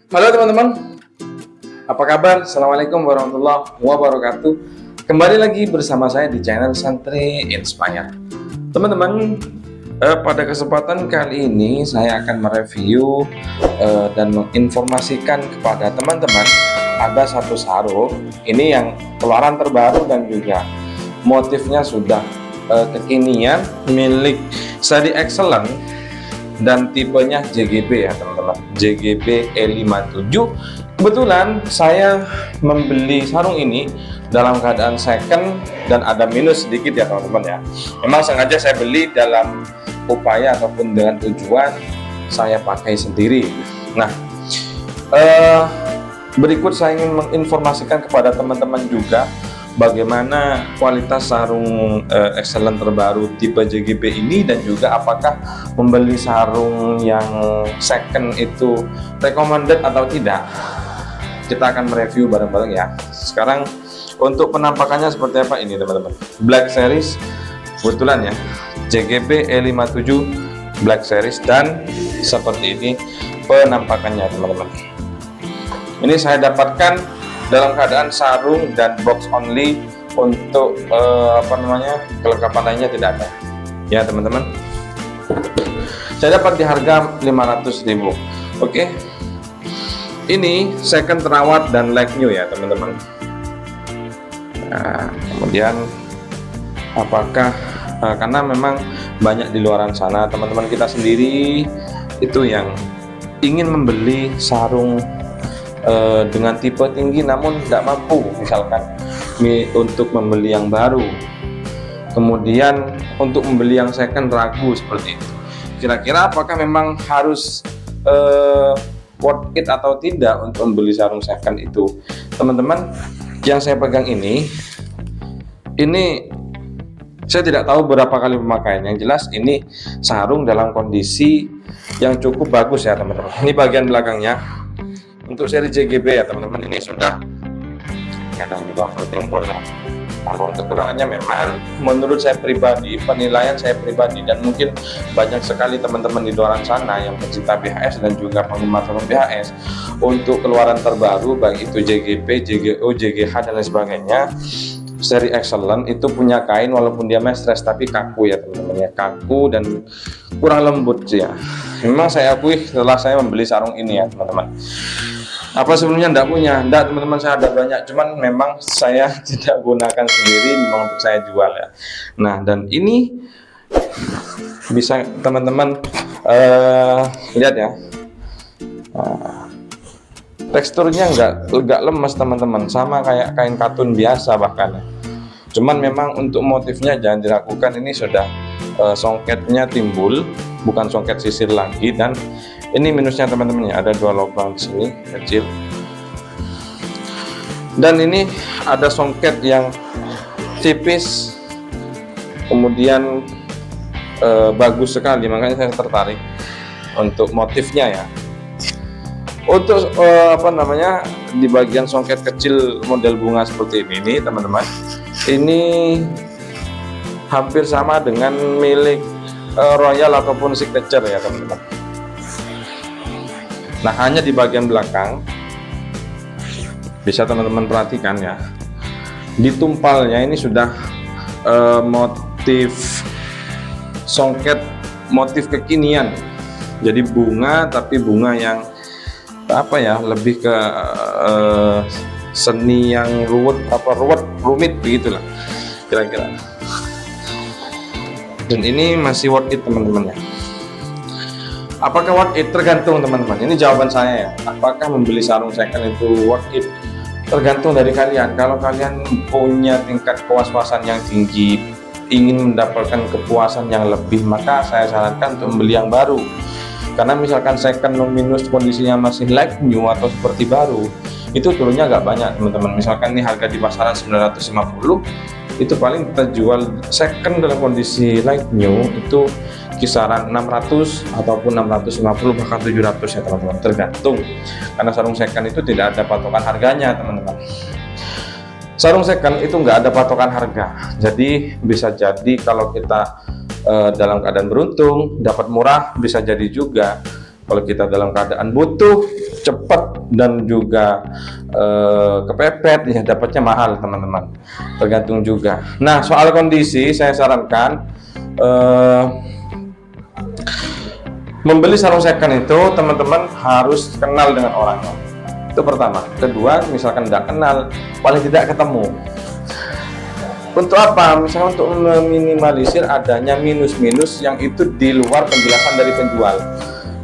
Halo teman-teman, apa kabar? Assalamualaikum warahmatullahi wabarakatuh. Kembali lagi bersama saya di channel Santri Inspire. Teman-teman, pada kesempatan kali ini saya akan mereview dan menginformasikan kepada teman-teman ada satu sarung ini yang keluaran terbaru dan juga motifnya sudah kekinian, milik Sari Excellent dan tipenya JGB ya teman-teman, JGB E57. Kebetulan saya membeli sarung ini dalam keadaan second dan ada minus sedikit ya teman-teman ya. Memang sengaja saya beli dalam upaya ataupun dengan tujuan saya pakai sendiri. Nah, berikut saya ingin menginformasikan kepada teman-teman juga bagaimana kualitas sarung Excellent terbaru tipe JGB ini, dan juga apakah membeli sarung yang second itu recommended atau tidak. Kita akan mereview bareng-bareng ya. Sekarang untuk penampakannya seperti apa ini teman-teman. Black Series kebetulan ya, JGB E57 Black Series, dan seperti ini penampakannya teman-teman. Ini saya dapatkan dalam keadaan sarung dan box only, untuk kelengkapan lainnya tidak ada ya teman-teman. Saya dapat di harga 500.000. Oke, ini second terawat dan like new ya teman-teman. Nah, kemudian apakah karena memang banyak di luaran sana teman-teman kita sendiri itu yang ingin membeli sarung dengan tipe tinggi namun tidak mampu misalkan untuk membeli yang baru, kemudian untuk membeli yang second ragu seperti itu. Kira-kira apakah memang harus worth it atau tidak untuk membeli sarung second itu teman-teman? Yang saya pegang ini saya tidak tahu berapa kali pemakaian. Yang jelas ini sarung dalam kondisi yang cukup bagus ya teman-teman. Ini bagian belakangnya untuk seri JGB ya teman-teman, ini sudah kadang juga boleh. Kalau kekurangannya memang menurut saya pribadi, penilaian saya pribadi, dan mungkin banyak sekali teman-teman di luar sana yang pecinta BHS dan juga penggemar sarung BHS, untuk keluaran terbaru baik itu JGB, JGO, JGH dan lain sebagainya, seri Excellent itu punya kain walaupun dia mestres tapi kaku ya teman-teman ya, kaku dan kurang lembut sih ya. Memang saya akui setelah saya membeli sarung ini ya teman-teman. Apa sebelumnya enggak punya? Enggak teman-teman, saya ada banyak, cuman memang saya tidak gunakan sendiri, memang untuk saya jual ya. Nah, dan ini bisa teman-teman lihat ya, teksturnya enggak lemes teman-teman, sama kayak kain katun biasa bahkan. Cuman memang untuk motifnya jangan diragukan, ini sudah songketnya timbul, bukan songket sisir lagi. Dan ini minusnya teman-teman ya, ada dua lubang di sini kecil, dan ini ada songket yang tipis, kemudian bagus sekali, makanya saya tertarik untuk motifnya ya. Untuk di bagian songket kecil model bunga seperti ini teman-teman, ini hampir sama dengan milik Royal ataupun Signature ya teman-teman. Nah, hanya di bagian belakang bisa teman-teman perhatikan ya, di tumpalnya ini sudah motif songket, motif kekinian. Jadi bunga, tapi bunga yang lebih ke seni yang rumit begitulah kira-kira. Dan ini masih worth it teman-teman ya. Apakah worth it? Tergantung teman-teman. Ini jawaban saya ya. Apakah membeli sarung second itu worth it? Tergantung dari kalian. Kalau kalian punya tingkat kewas-wasan yang tinggi, ingin mendapatkan kepuasan yang lebih, maka saya sarankan untuk membeli yang baru. Karena misalkan second minus kondisinya masih like new atau seperti baru, itu turunnya agak banyak teman-teman. Misalkan ini harga di pasaran 950, itu paling kita jual second dalam kondisi like new itu kisaran 600 ataupun 650 bahkan 700 ya teman-teman, tergantung. Karena sarung second itu tidak ada patokan harganya teman-teman. Sarung second itu nggak ada patokan harga, jadi bisa jadi kalau kita dalam keadaan beruntung dapat murah, bisa jadi juga Kalau kita dalam keadaan butuh, cepat dan juga kepepet, ya dapatnya mahal teman-teman. Tergantung juga. Nah, soal kondisi saya sarankan membeli sarung second itu teman-teman harus kenal dengan orangnya. Itu pertama. Kedua, misalkan tidak kenal, paling tidak ketemu. Untuk apa? Misalnya untuk meminimalisir adanya minus-minus yang itu di luar penjelasan dari penjual.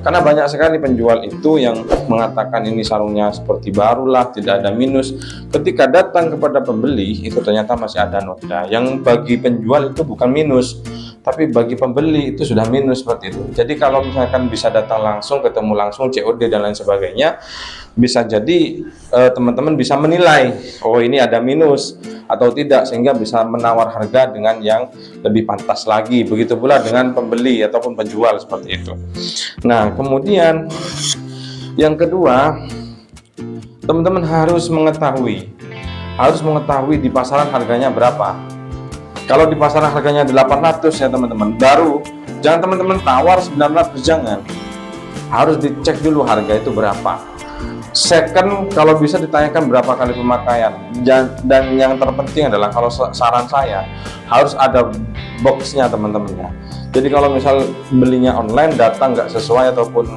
Karena banyak sekali penjual itu yang mengatakan ini sarungnya seperti barulah, tidak ada minus. Ketika datang kepada pembeli, itu ternyata masih ada noda. Yang bagi penjual itu bukan minus, tapi bagi pembeli itu sudah minus seperti itu. Jadi kalau misalkan bisa datang langsung, ketemu langsung, COD dan lain sebagainya, bisa jadi teman-teman bisa menilai, oh ini ada minus atau tidak, sehingga bisa menawar harga dengan yang lebih pantas lagi. Begitu pula dengan pembeli ataupun penjual seperti itu. Nah, kemudian yang kedua, teman-teman harus mengetahui di pasaran harganya berapa. Kalau di pasaran harganya 800 ya teman-teman, baru jangan teman-teman tawar 900, jangan. Harus dicek dulu harga itu berapa. Second, kalau bisa ditanyakan berapa kali pemakaian. Dan yang terpenting adalah, kalau saran saya, harus ada boxnya teman-teman ya. Jadi kalau misal belinya online, data nggak sesuai ataupun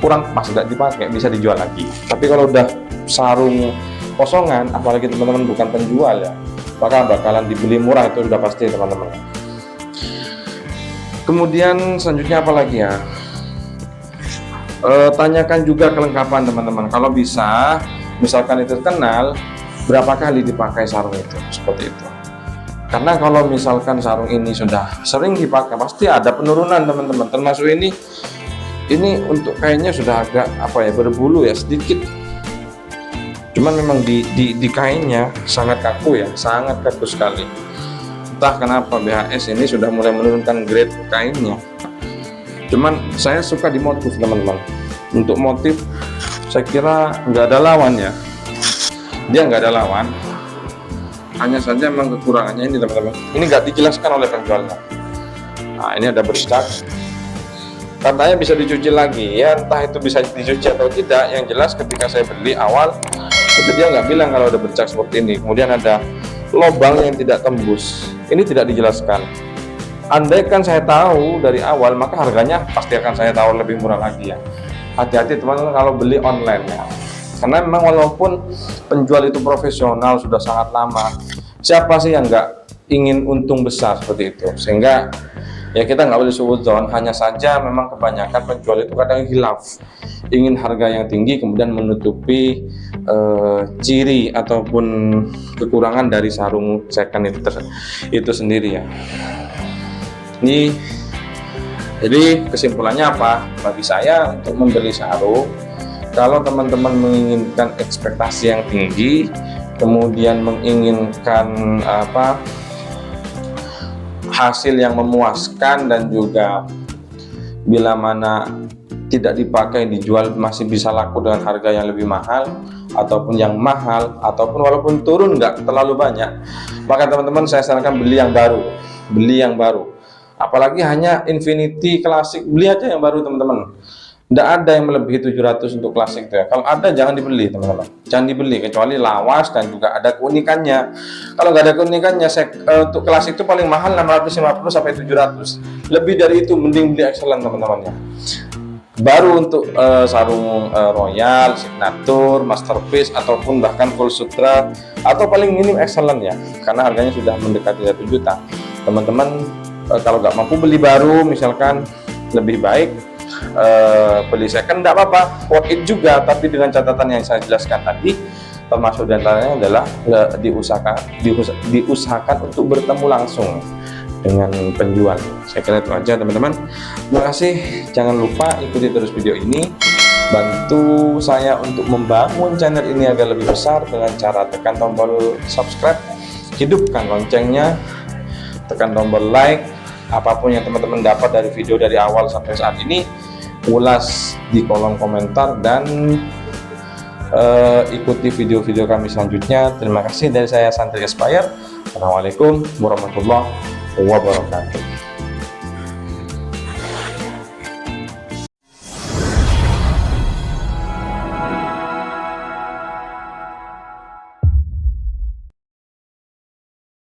kurang pas, nggak dipakai, bisa dijual lagi. Tapi kalau udah sarung kosongan, apalagi teman-teman bukan penjual ya, maka bakalan dibeli murah, itu sudah pasti teman-teman. Kemudian selanjutnya apa lagi ya? Tanyakan juga kelengkapan teman-teman. Kalau bisa, misalkan itu kenal, berapa kali dipakai sarung itu, seperti itu. Karena kalau misalkan sarung ini sudah sering dipakai, pasti ada penurunan teman-teman. Termasuk ini untuk kayaknya sudah agak berbulu ya sedikit. Cuman memang di kainnya sangat kaku ya, sangat kaku sekali. Entah kenapa BHS ini sudah mulai menurunkan grade kainnya. Cuman saya suka di motif teman-teman. Untuk motif saya kira nggak ada lawan ya. Dia nggak ada lawan. Hanya saja memang kekurangannya ini teman-teman. Ini nggak dijelaskan oleh penjualnya. Nah, ini ada bercak. Katanya bisa dicuci lagi. Ya entah itu bisa dicuci atau tidak. Yang jelas ketika saya beli awal, itu dia nggak bilang kalau ada bercak seperti ini. Kemudian ada lubang yang tidak tembus. Ini tidak dijelaskan. Andaikan saya tahu dari awal, maka harganya pasti akan saya tahu lebih murah lagi ya. Hati-hati teman-teman kalau beli online ya. Karena memang walaupun penjual itu profesional sudah sangat lama, siapa sih yang nggak ingin untung besar seperti itu? Sehingga ya kita nggak boleh suudzon. Hanya saja memang kebanyakan penjual itu kadang hilaf, ingin harga yang tinggi kemudian menutupi ciri ataupun kekurangan dari sarung second itu sendiri ya. Jadi kesimpulannya apa? Bagi saya, untuk membeli sarung, kalau teman-teman menginginkan ekspektasi yang tinggi, kemudian menginginkan hasil yang memuaskan, dan juga bila mana tidak dipakai dijual masih bisa laku dengan harga yang lebih mahal, ataupun yang mahal, ataupun walaupun turun nggak terlalu banyak, maka teman-teman saya sarankan beli yang baru. Apalagi hanya Infinity Classic, beli aja yang baru teman-teman. Tidak ada yang melebihi 700 untuk klasik ya. Kalau ada jangan dibeli teman-teman, jangan dibeli kecuali lawas dan juga ada keunikannya. Kalau nggak ada keunikannya, untuk klasik itu paling mahal 650 sampai 700. Lebih dari itu mending beli excellent teman-teman ya. Baru untuk sarung Royal, Signature, Masterpiece, ataupun bahkan Full Sutra, atau paling minim excellent ya, karena harganya sudah mendekati 1 juta. Teman-teman kalau nggak mampu beli baru, misalkan lebih baik beli second, tidak apa-apa, worth it juga, tapi dengan catatan yang saya jelaskan tadi, termasuk diantaranya adalah diusahakan untuk bertemu langsung dengan penjual. Saya kira itu aja teman-teman. Terima kasih, jangan lupa ikuti terus video ini, bantu saya untuk membangun channel ini agar lebih besar dengan cara tekan tombol subscribe, hidupkan loncengnya, tekan tombol like. Apapun yang teman-teman dapat dari video dari awal sampai saat ini, ulas di kolom komentar, dan ikuti video-video kami selanjutnya. Terima kasih dari saya, Santri Aspire. Assalamualaikum warahmatullahi wabarakatuh.